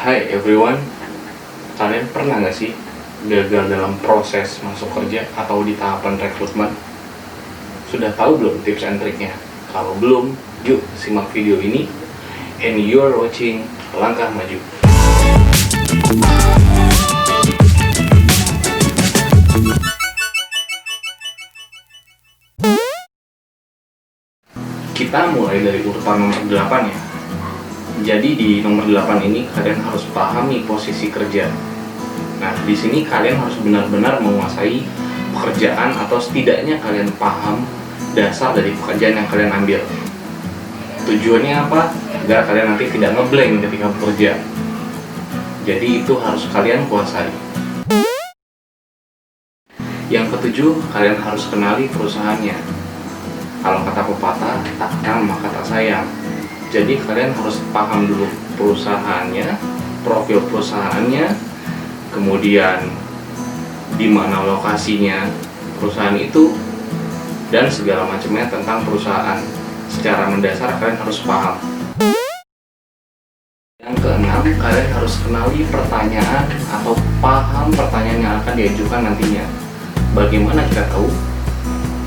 Hai everyone, kalian pernah nggak sih gagal dalam proses masuk kerja atau di tahapan rekrutmen? Sudah tahu belum tips and triknya? Kalau belum, yuk simak video ini. And you are watching Langkah Maju. Kita mulai dari urutan nomor 8 ya. Jadi di nomor 8 ini kalian harus pahami posisi kerja. Nah, di sini kalian harus benar-benar menguasai pekerjaan atau setidaknya kalian paham dasar dari pekerjaan yang kalian ambil. Tujuannya apa? Agar kalian nanti tidak ngeblank ketika bekerja. Jadi itu harus kalian kuasai. Yang ketujuh, kalian harus kenali perusahaannya. Kalau kata pepatah, tak kenal maka tak sayang. Jadi kalian harus paham dulu perusahaannya, profil perusahaannya, kemudian di mana lokasinya perusahaan itu, dan segala macamnya tentang perusahaan. Secara mendasar kalian harus paham. Yang keenam, kalian harus kenali pertanyaan atau paham pertanyaan yang akan diajukan nantinya. Bagaimana kita tahu?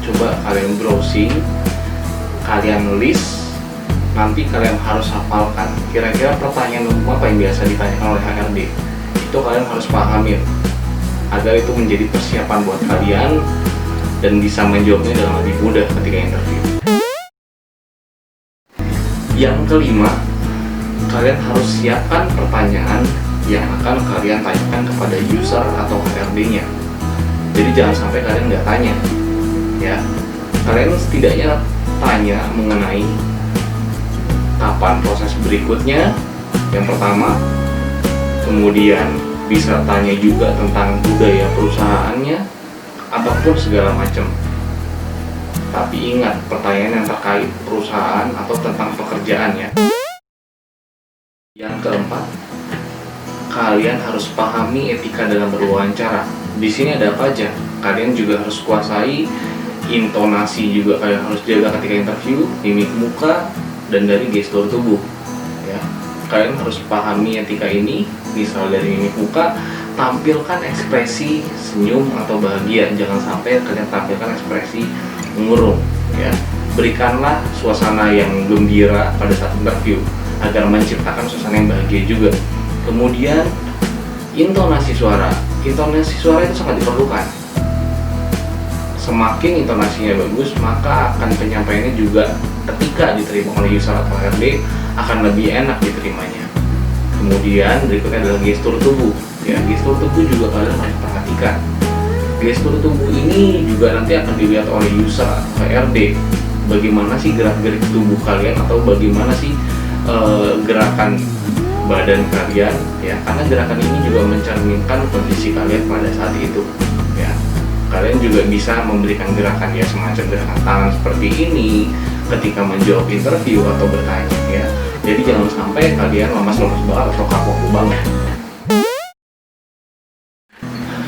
Coba kalian browsing, kalian list. Nanti kalian harus hafalkan kira-kira pertanyaan umum apa yang biasa ditanyakan oleh HRD. Itu kalian harus pahamin agar itu menjadi persiapan buat kalian dan bisa menjawabnya dengan lebih mudah ketika interview. Yang kelima, kalian harus siapkan pertanyaan yang akan kalian tanyakan kepada user atau HRD-nya. Jadi jangan sampai kalian nggak tanya ya. Kalian setidaknya tanya mengenai kapan proses berikutnya, yang pertama. Kemudian bisa tanya juga tentang budaya perusahaannya ataupun segala macam. Tapi ingat, pertanyaan yang terkait perusahaan atau tentang pekerjaan ya. Yang keempat, kalian harus pahami etika dalam berwawancara. Di sini ada apa aja? Kalian juga harus kuasai intonasi, juga kalian harus jaga ketika interview, mimik muka, dan dari gestur tubuh ya. Kalian harus pahami etika ini. Misal dari mimik muka, tampilkan ekspresi senyum atau bahagia, jangan sampai kalian tampilkan ekspresi murung ya. Berikanlah suasana yang gembira pada saat interview agar menciptakan suasana yang bahagia juga. Kemudian intonasi suara itu sangat diperlukan. Semakin intonasinya bagus, maka akan penyampaiannya juga ketika diterima oleh user atau HRD akan lebih enak diterimanya. Kemudian berikutnya adalah gestur tubuh ya. Gestur tubuh juga kalian harus perhatikan. Gestur tubuh ini juga nanti akan dilihat oleh user atau HRD. Bagaimana sih gerak-gerik tubuh kalian, atau bagaimana sih gerakan badan kalian ya, karena gerakan ini juga mencerminkan kondisi kalian pada saat itu ya. Kalian juga bisa memberikan gerakan ya, semacam gerakan tangan seperti ini ketika menjawab interview atau bertanya ya. Jadi jangan sampai kalian lemas-lemas banget atau kaku banget.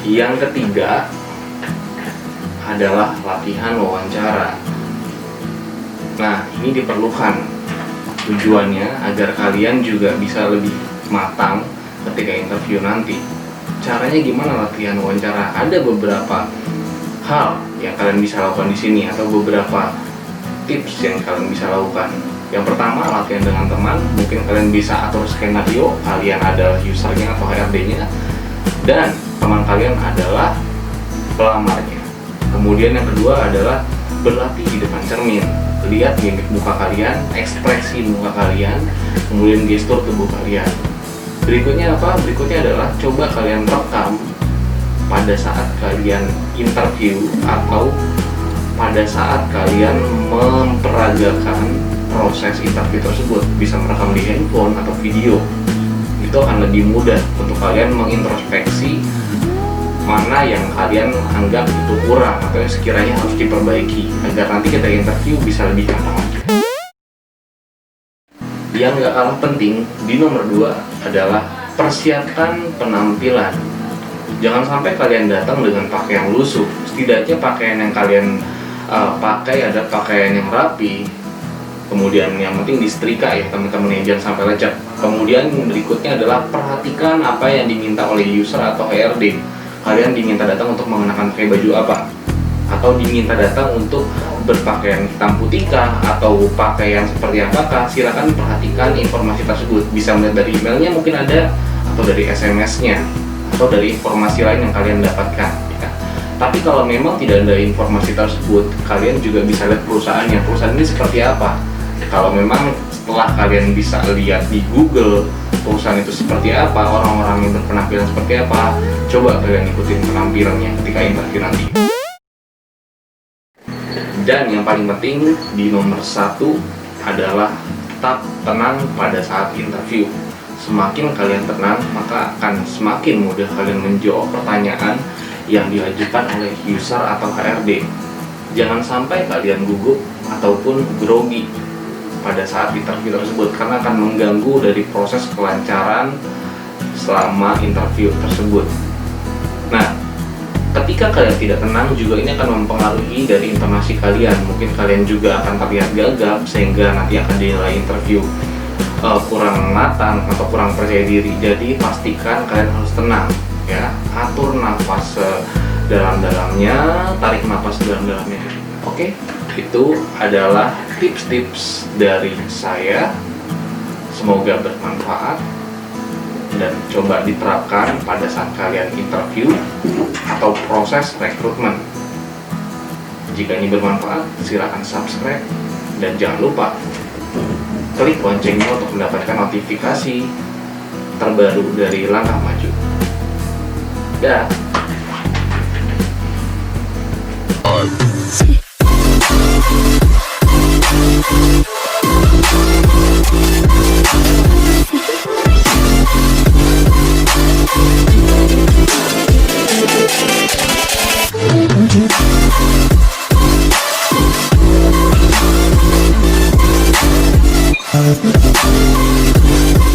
Yang ketiga adalah latihan wawancara. Nah, ini diperlukan. Tujuannya agar kalian juga bisa lebih matang ketika interview nanti. Caranya gimana latihan wawancara? Ada beberapa hal yang kalian bisa lakukan di sini, atau beberapa tips yang kalian bisa lakukan. Yang pertama, latihan dengan teman. Mungkin kalian bisa atur skenario, kalian adalah usernya atau HRD-nya dan teman kalian adalah pelamarnya. Kemudian yang kedua adalah berlatih di depan cermin. Lihat mimik muka kalian, ekspresi muka kalian, kemudian gestur tubuh kalian. Berikutnya apa? Berikutnya adalah coba kalian rekam pada saat kalian interview atau pada saat kalian memperagakan proses interview tersebut. Bisa merekam di handphone atau video. Itu akan lebih mudah untuk kalian mengintrospeksi mana yang kalian anggap itu kurang atau yang sekiranya harus diperbaiki agar nanti kita interview bisa lebih gampang. Yang gak kalah penting di nomor 2 adalah persiapkan penampilan. Jangan sampai kalian datang dengan pakaian lusuh. Setidaknya pakaian yang kalian pakai ada pakaian yang rapi, Kemudian yang penting disetrika ya teman-teman, yang jangan sampai lecet. Kemudian berikutnya adalah perhatikan apa yang diminta oleh user atau HRD. Kalian diminta datang untuk mengenakan pakai baju apa? Atau diminta datang untuk berpakaian hitam putih kah? Atau pakaian seperti apakah? Silakan perhatikan informasi tersebut. Bisa melihat dari emailnya mungkin ada, atau dari SMS-nya, atau dari informasi lain yang kalian dapatkan ya. Tapi kalau memang tidak ada informasi tersebut, kalian juga bisa lihat perusahaannya. Perusahaan ini seperti apa? Kalau memang setelah kalian bisa lihat di Google perusahaan itu seperti apa, orang-orang yang berpenampilan seperti apa, coba kalian ikutin penampilannya ketika interview nanti. Dan yang paling penting di nomor 1 adalah tetap tenang pada saat interview. Semakin kalian tenang, maka akan semakin mudah kalian menjawab pertanyaan yang diajukan oleh user atau HRD. Jangan sampai kalian gugup ataupun grogi pada saat interview tersebut, karena akan mengganggu dari proses kelancaran selama interview tersebut. Nah, ketika kalian tidak tenang juga ini akan mempengaruhi dari intonasi kalian. Mungkin kalian juga akan terlihat gagap sehingga nanti akan dinilai interview kurang matang atau kurang percaya diri. Jadi pastikan kalian harus tenang ya, atur nafas dalam-dalamnya, tarik nafas dalam-dalamnya. Oke, itu adalah tips-tips dari saya. Semoga bermanfaat dan coba diterapkan pada saat kalian interview atau proses rekrutmen. Jika ini bermanfaat, silakan subscribe dan jangan lupa klik loncengnya untuk mendapatkan notifikasi terbaru dari Langkah Maju. Dah. Thank you.